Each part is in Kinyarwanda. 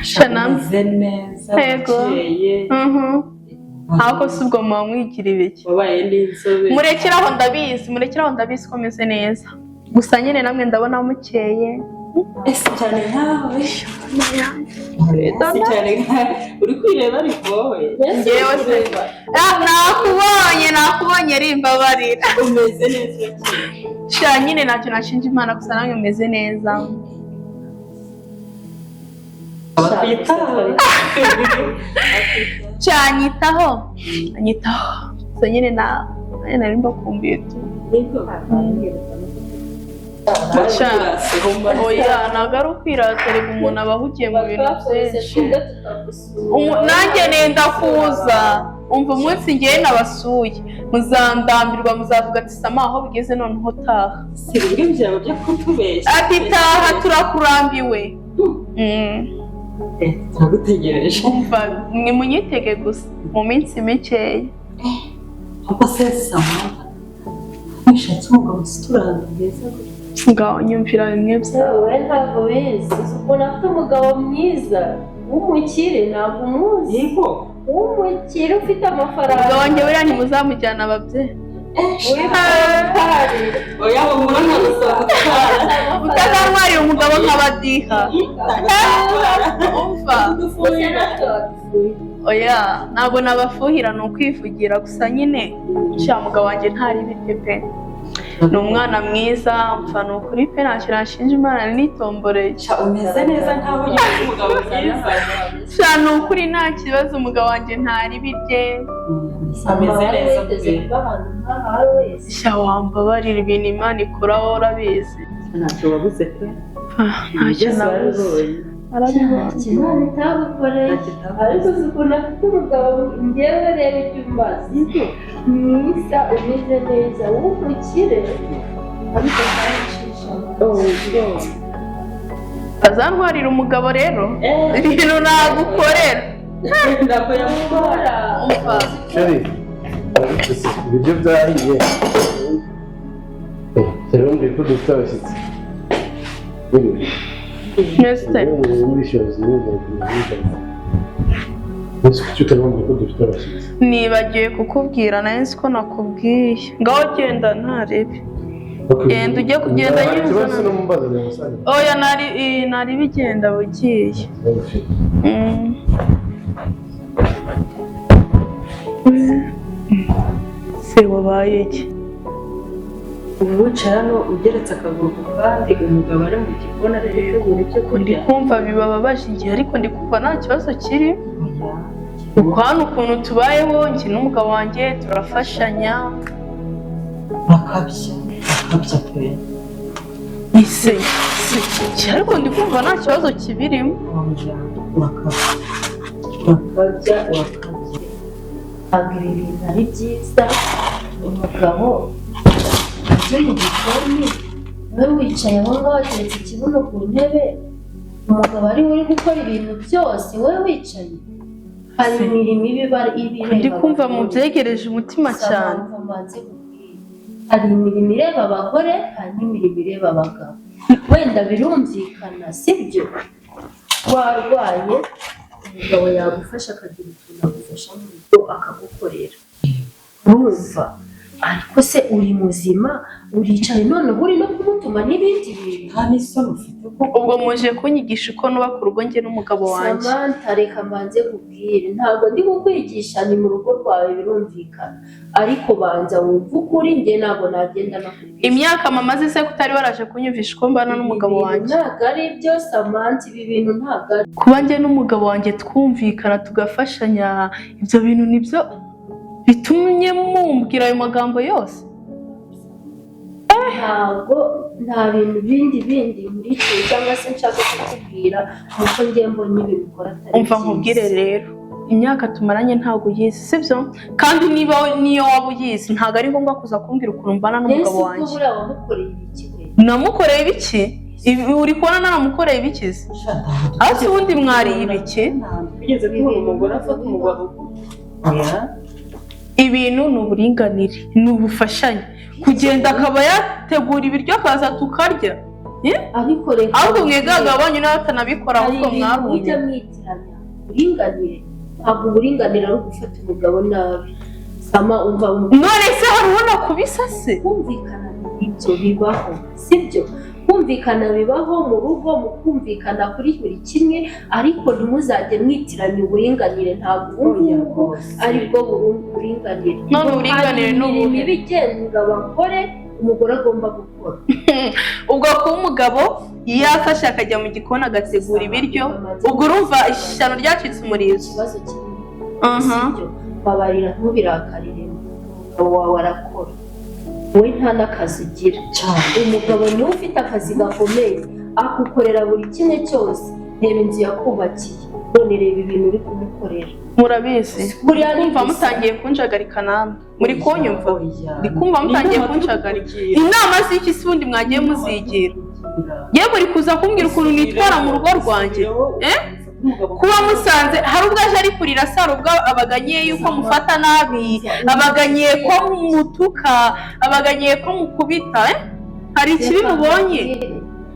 Shanamze neza bakeye ahako subwo mwamwigira ibiki wabaye n'inzobe murekeraho ndabizi ko meze neza gusa nyine namwe ndabona mukeye ese cyane nkawe uri kwireba ariko wowe ngewe se nakubonye rimbabarira umeze neza sha nyine ntacyo nashinja Imana gusa namwe meze neza anyitaho so nyine nari mbakumbuye tu oya ntabwo ari ukwiraterega umuntu aba ahugiye mu bintu byinshi nanjye nenda kuza umva umunsi ngewe nabasuye muzandambirwa muzavuga ati sama aho bigeze noneho taha sibyo byaba byo kutubeshya ati taha turakurambiwe turagutegereje umva mwe munyitege gusa mu minsi mikeya papa se sama nishatse umugabo uturanga neza ngaho nyumvira bimwe wowe ntabwo wizi ukuntu afite umugabo mwiza w'umukire ntabwo umuzi w'umukire ufite amafaranga umugabo wanjye buriya ntimuzamujyana ababyeyi oya umwana utazantwarira umugabo nk'abadiha umva oya ntabwo nabafuhira ni ukwivugira gusa nyine sha mugabo wanjye ntari birye pe ni umwana mwiza mfa ni ukuri pe ntacyo nashinja Imana nitomboreye umeze neza nkaho ugiye umugabo mwiza sha ni ukuri nta kibazo umugabo wanjye ntari birye ameze neza sha wambabarira ibintu Imana ikora wowe urabizi ntacyo wabuze pe ntacyo nabuze Imana itagukoreye ariko uzi ukuntu afite umugabo ngewe rero icyo umbaza mwiza umeze neza w'umukire ariko azantwarira umugabo rero ibintu nagukorera ntabwo yamukora ibiryo byahiye turundi ko dufite abashyitsi nibagiwe kukubwira nayo nzi ko nakubwiye ngaho genda ntarebe genda ujye kugenda oya nari bigenda bugiye se wabaye iki ubu wicaye hano ugeretse akaguru ku kandi umugabo ari mu gikoni ari gutegura ibyo kurya ndi kumva bibabaje igihe ariko ndi kumva nta kibazo kiri hano ukuntu tubayeho njye n'umugabo wanjye turafashanya bakabya pe ise ariko ndi kumva nta kibazo kibirimo bakabya ntabwo ibi bintu ari byiza umugabo ajya mu gikoni we wicaye aho ngaho wateretse ikibuno ku ntebe umugabo ari we uri gukora ibintu byose we wicaye hari imirimo ibireba ndi kumva mu byegereje umutima cyane hari imirimo ireba abagore hari n'imirimo ireba abagabo wenda birumvikana sibyo warwaye umugabo yagufasha akagira utuntu agufasha mu rugo akagukorera urumva ariko se uri muzima uricaye noneho uri no kumutuma n'ibindi bintu nta n'isoni ufite ubwo muje kunyigisha uko nubaka urugo njye n'umugabo wanjye Samantha reka mbanze kubwire ntabwo ndi kukwigisha ni mu rugo rwawe birumvikana ariko banza wumve ukuri njye ntabwo nagenda nakubwira imyaka mamaze se kutari waraje kunyumvisha uko mbana n'umugabo wanjye ntabwo ari byo Samantha ibi bintu ntabwo ari kuba njye n'umugabo wanjye twumvikana tugafashanya ibyo bintu nibyo bitumye mumbwira ayo magambo yose ntabwo nta bintu bindi nkurikiye cyangwa se nshaka kukubwira nuko njye mbonye ibintu ukora atari umva nkubwire rero imyaka tumaranye ntabwo uyizi sibyo, kandi niyo waba uyizi ntabwo ari ngombwa kuza kumbwira ukuntu mbana n'umugabo wanjye. Ese buriya wamukoreye ibiki we? Namukoreye ibiki? Uri kubona naramukoreye ibiki se? aho si ubundi mwariye ibiki? Bigeze kubona umugore afata umugabo. Ibintu ni uburinganire, ni ubufashanye, kugenda akaba yategura ibiryo akaza tukarya. Ariko reka ahubwo mwegaga abanyu n'abatanabikora ahubwo mwarumye. Ujya mwitiranya uburinganire, ntabwo uburinganire ari ugufata umugabo nabi. Sama umva none se hari ubona kubisa se? kumvikana ibyo bibaho sibyo? Kumvikana bibaho mu rugo, mu kumvikana kuri buri kimwe, ariko ntimuzajye mwitiranya uburinganire. Ntabwo ubwo ari bwo buringanire. None uburinganire ni ubuhe? Ibigenga abagore umugore agomba gukora. Ubwo kuba umugabo yafashe akajya mu gikoni agategura ibiryo, ubwo urumva ishyano ryacitse umurizo. Ikibazo kinini sibyo? Babarira ntubirakarire, umugabo wawe arakora, wowe nta n'akazi ugira. Umugabo niwe ufite akazi gakomeye, akukorera buri kimwe cyose. Reba inzu yakubakiye, none reba ibintu uri kumukorera. Murabizi kumva mutangiye kunjagarika namwe, muri kunyumva? Ndi kumva mutangiye kunjagarika. Inama z'iki se ubundi mwagiye muzigira? Yewe muri kuza kumbwira ukuntu nitwara mu rugo rwanjye. Kuba musanze hari ubwo aje ari kurira saro, ubwo abaganyiye yuko mufata nabi, abaganyiye ko mutuka, abaganyiye ko mukubita. Hari ikibi mubonye?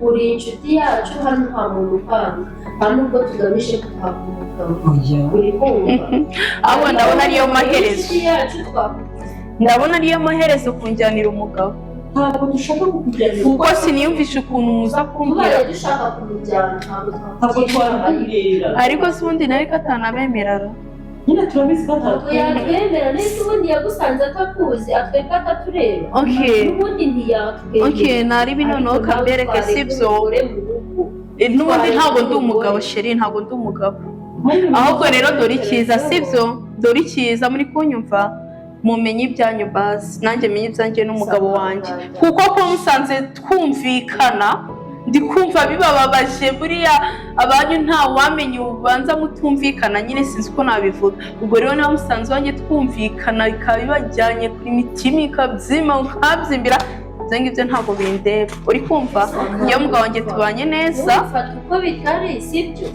Uri inshuti yacu, hano nta muntu upanga, nta nubwo tugamije kuhava umugabo. Uri kumva? Abo ndabona ariyo maherezo, ndabona ariyo maherezo kunjyanira umugabo. Ntabwo dushaka kukujyanira kuko siniyumvisha ukuntu muza kumbwira. Dushaka kumujyana ntabwo twabwira, ariko si ubundi nari ko atanabemerara. Nyine turabizi ko yatwemera, nese ubundi yagusanze atakuzi, atweka atatureba. N'ubundi ntiyatwemera. Nari binoneho kambereke sibyo. N'ubundi ntabwo ndi umugabo sheri, ntabwo ndi umugabo. Ahubwo rero dore icyiza sibyo, dore icyiza muri kunyumva, mumenye ibyanyu basi, nanjye menye ibyanjye n'umugabo wanjye, kuko ko musanze twumvikana ndi kumva bibababaje. Buriya abanyu nta wamenye ubanza mutumvikana, nyine sinzi uko nabivuga. Ubwo rero nawe musanze wanjye twumvikana bikaba bibajyanye kuri mitima ikabyima ukabyimbira, ibyo ngibyo ntabwo bindeba. Uri kumva? Iyo mugabo wanjye tubanye neza uko bitari sibyo.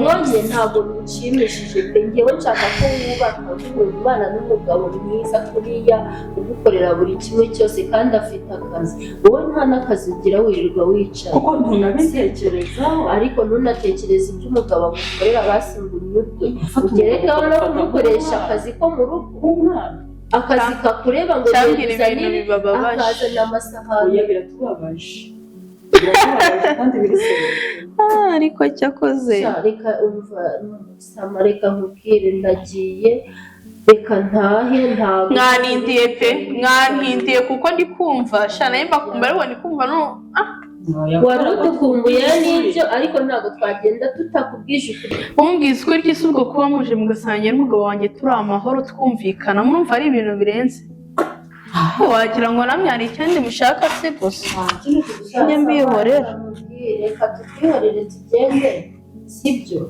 None ntabwo bishimishije pe. Ngewe nshaka ko wubaka umubana n'umugabo mwiza kuriya, ugukorera buri kimwe cyose kandi afite akazi. Wowe nta n'akazi ugira, wirirwa wicara. Kuko ntunabitekerezaho, ariko ntunatekereze ibyo umugabo agukorera basimbuyurwe. Ugerekaho no kumukoresha akazi ko mu rugo, akazi kakureba ngo ibintu bibababaje, akazana amasahani. Biratubabaje kandi birisebeje. Ariko cyakoze reka umva Sama, reka nkubwire ndagiye, reka ntahe. Ntabwo mwanindiye pe, mwanindiye kuko ndi kumva shana yemba kumva, ariko ndi kumva no wari udukumbuye n'ibyo, ariko ntabwo twagenda tutakubwije ukuri. umbwiza ukuri ry'isi, ubwo kuba muje mugasangira n'umugabo wanjye turi amahoro twumvikana, murumva ari ibintu birenze. Wagira ngo namwe hari ikindi mushaka se gusa. Njye mbihorera. Reka tutwihorere tugende sibyo?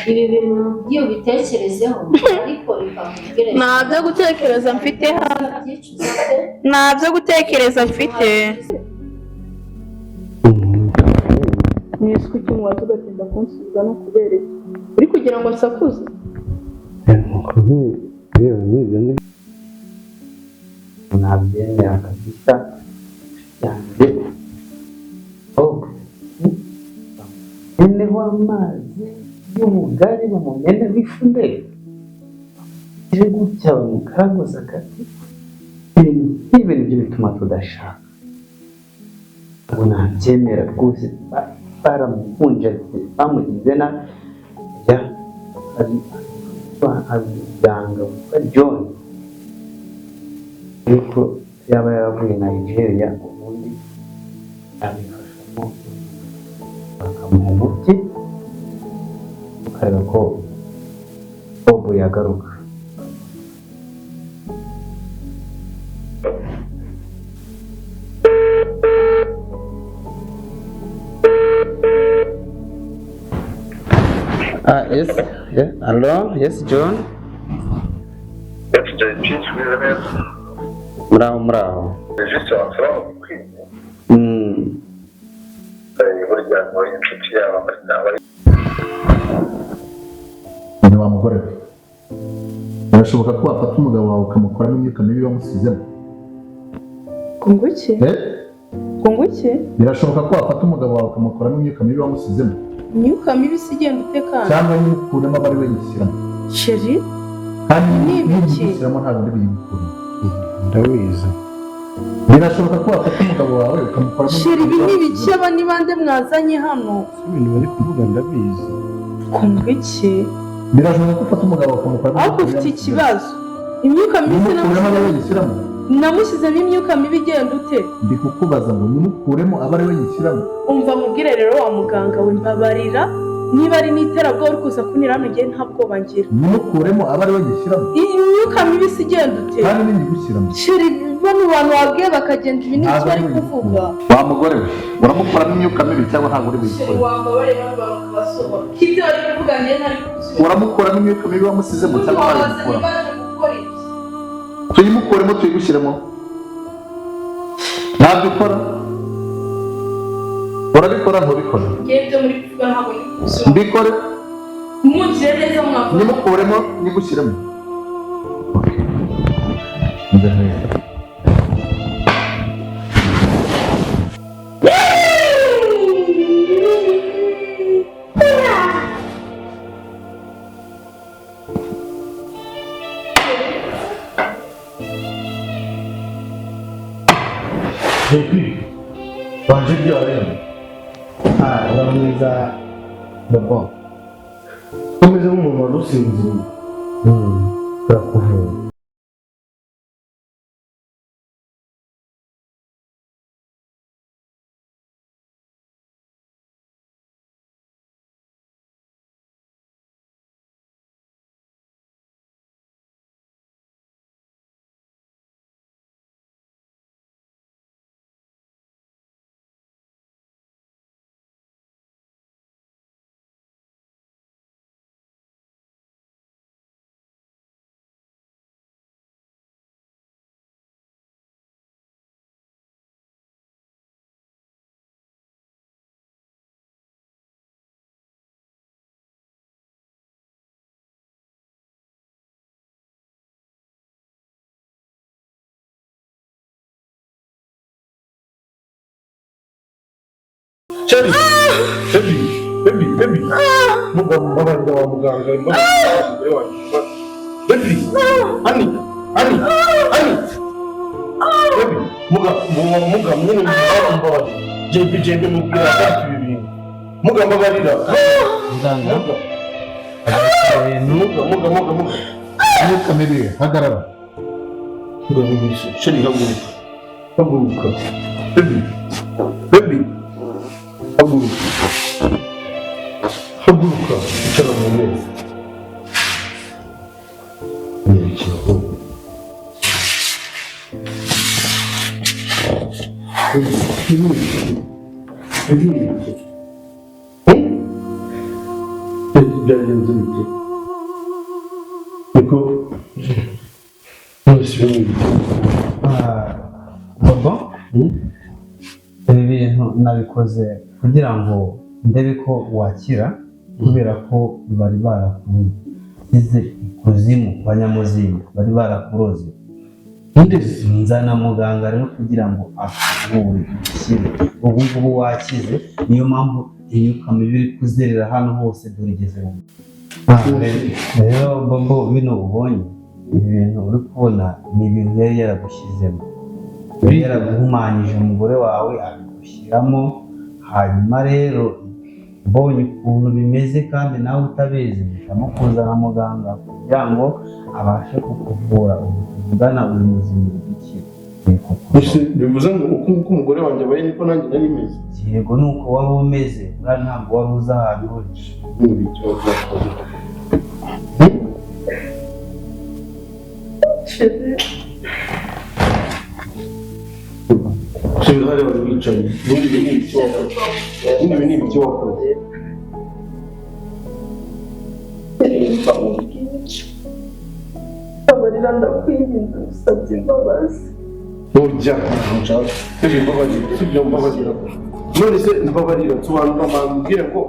Ibi bintu byo bitekerezeho, ariko ikakubwira nta byo gutekereza mfite hano, nta byo gutekereza mfite. Ni isuku cy'umuntu waza ugatinda kunsubiza no kubereka uri kugira ngo nsakuze. Nabyemera kabisa yanjye. Mumeneho amazi y'ubugari, bamumeneho ifu ndende, ije gutya bamukaraguza agati. Ibintu byo bituma tudashaka. Ubu nabyemera rwose, baramukunje bamugize na abiganga witwa John, ariko yaba yaravuye Nigeria, ubundi abifashamo bakamuha umuti ukareba ko Bob yagaruka. Yes. Hello, yes John. Yes, JP, subiza neza. Muraho. Juste wansaba kwiga. Burya ngo inshuti yawe amazina ni wa mugore we. Birashoboka ko wafata umugabo wawe ukamukoramo imyuka mibi wamusizemo. Kunguki? Kunguki? Birashoboka ko wafata umugabo wawe ukamukoramo imyuka mibi wamusizemo. Imyuka mibi si igenda utekana. Cyangwa nyimukuremo aba ari we yishyiramo. Sheri? Kandi n'ibiki? Yishyiramo ntabwo ndi buyimukuremo. Ndabizi. Birashoboka ko wafata umugabo wawe ukamukoramo. Sheri, ibi ni ibiki aba ni bande mwazanye hano? Ibintu bari kuvuga ndabizi. Kunguki? Birashoboka ko ufata umugabo wawe ukamukoramo. Ariko ufite ikibazo. Imyuka mibi Nyimukuremo aba ari we yishyiramo. namushyizemo imyuka mibi igenda ute? Ndi kukubaza ngo nyimukuremo aba ari we yishyiramo. Umva mubwire rero wa muganga we, mbabarira niba ari n'iterabwoba uri kuza kunira hano ngiye nta bwoba ngira. Nyimukuremo aba ari we yishyiramo. Imyuka mibi si igenda ute? Kandi niyigushyiramo. Sheri, bano bantu wabwiye bakagenda ibi n'ibyo bari kuvuga. Wa mugore we, uramukoramo imyuka mibi cyangwa ntabwo uri buyikore? Wambabarira bano bantu basohora. Kibyo bari kuvuga ngiye ntari kubisohora. Uramukuramo imyuka mibi wamusizemo cyangwa ntabwo Wabazanye ubikora? baje gukora iki? Tuyimukuremo tuyigushyiremo. Ntabyo ukora? Urabikora ntubikora? Ngiye byo muri kuvuga ntabwo ndi kubisohora. Mbikore? Mugire neza mwavuga. Nyimukuremo nyigushyiremo. Okay. Ndahera. JP, wanje byaremwe. Uramwiza Bobo. Umeze nk'umuntu wari usinziriye. Turakuvura. Cherry, baby. Mugabo mbabarira wa muganga mbabarira. Baby, honey. Baby, mugabo mwene mbabarira. JP mubwira ati ibintu. Mugabo mbabarira. Muganga. Mugabo. Muka mibi, hagarara. Mugabo mibi, Cherry haguruka. Baby. Haguruka, icara mu ntebe. Yerekeraho. Byagenze bite? Niko nonese ibintu Bobo. Ibi bintu nabikoze kugira ngo ndebe ko wakira, kubera ko bari barakugize ikuzimu, banyamuzimu bari barakuroze. Nzana muganga rero kugira ngo akuvure ukire. Ubu ngubu wakize, niyo mpamvu imyuka mibi iri kuzerera hano hose dore igeze mu. Rero Bobo, bino ubonye ibi bintu uri kubona ni ibintu yari yaragushyizemo, yari yaraguhumanyije umugore wawe abigushyiramo. Hanyuma rero mbonye ukuntu bimeze kandi nawe utabizi, mpitamo kuzana muganga kugira ngo abashe kukuvura ubugana uri muzima ugikira. bivuze ngo uko umugore wanjye abaye niko nanjye nari meze. Yego nuko waba umeze, kandi ntabwo waba uzi ahantu uri. Shira hariya wari wicaye, ubundi ibi ni ibiki wakoze. ndakwinginze gusabye imbabazi. Ujya nshaka mbabarira sibyo mbabarira none se mbabarira tubanza mbwira ko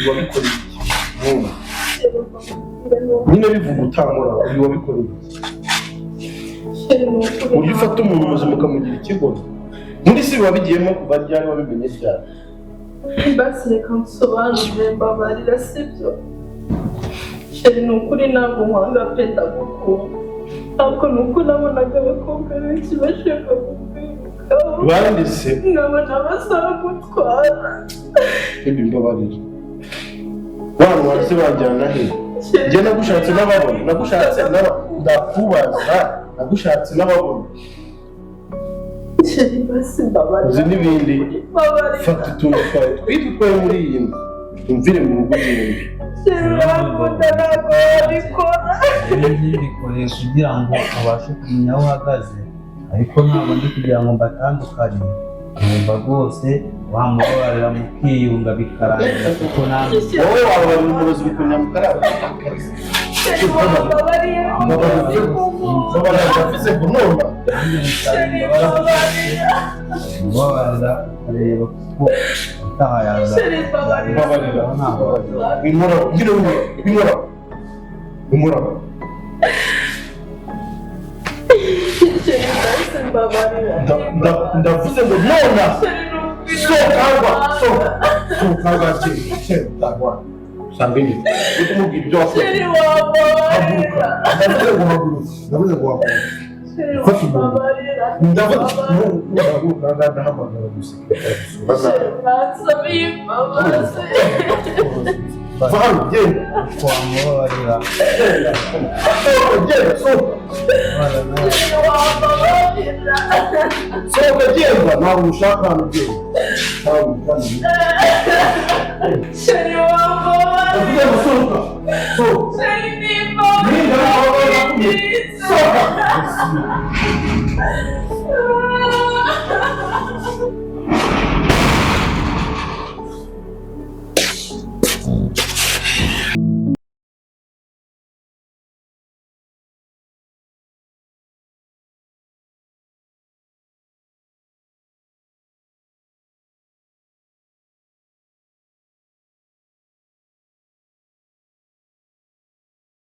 wabikoreye iki nyine bivuga utamura uyu wabikoreye iki ujya ufata umuntu muzima ukamugira ikigono muri si wabigiyemo kuva ryari wabimenye ryari basi reka nsobanurire mbabarira sibyo sheri ni ukuri ntabwo nkwanga pe ndagukunda ariko ni uko nabonaga abakobwa benshi bashaka kukwirukaho banditse nkabona basaba gutwara ibi mbabarira bantu bahise banjyana he njye nagushatse n'ababona nagushatse ndakubaza nagushatse n'ababona sheri basi mbabarira uzi n'ibindi fata utuntu twawe twitwaye muri iyi nzu umvire mu rugo rw'indi sheri urakunda ntabwo wabikora bikoreye kugira ngo ubashe kumenya aho uhagaze ariko ntabwo ndi kugira ngo mbatandukanye numva rwose wamubabarira mukiyunga bikarangira kuko nanjye wowe wababarira umurozi bikunya mu karabo sheri wambabariye mbabarira ndavuze kunumva sheri mbabarira mubabarira ukareba kuko utaha yaza sheri mbabarira mbabarira ntabwo bimura ugire bimura sheri basi mbabarira ndavuze ngo nona sokagwa sokagwa cyangwa usanga nyine uri kumubwira ibyo wakoze sheri wambabarira ndavuze ngo haguruka sheri fata umuntu wambabarira ndahamagara gusa sheri mwasabiye imbabazi va hano genda wamubabarira genda sohoka sheri wambabarira sohoka genda ntabwo ushaka hano genda sheri wambabarira ndavuze ngo sohoka sohoka sheri nimbabarira sohoka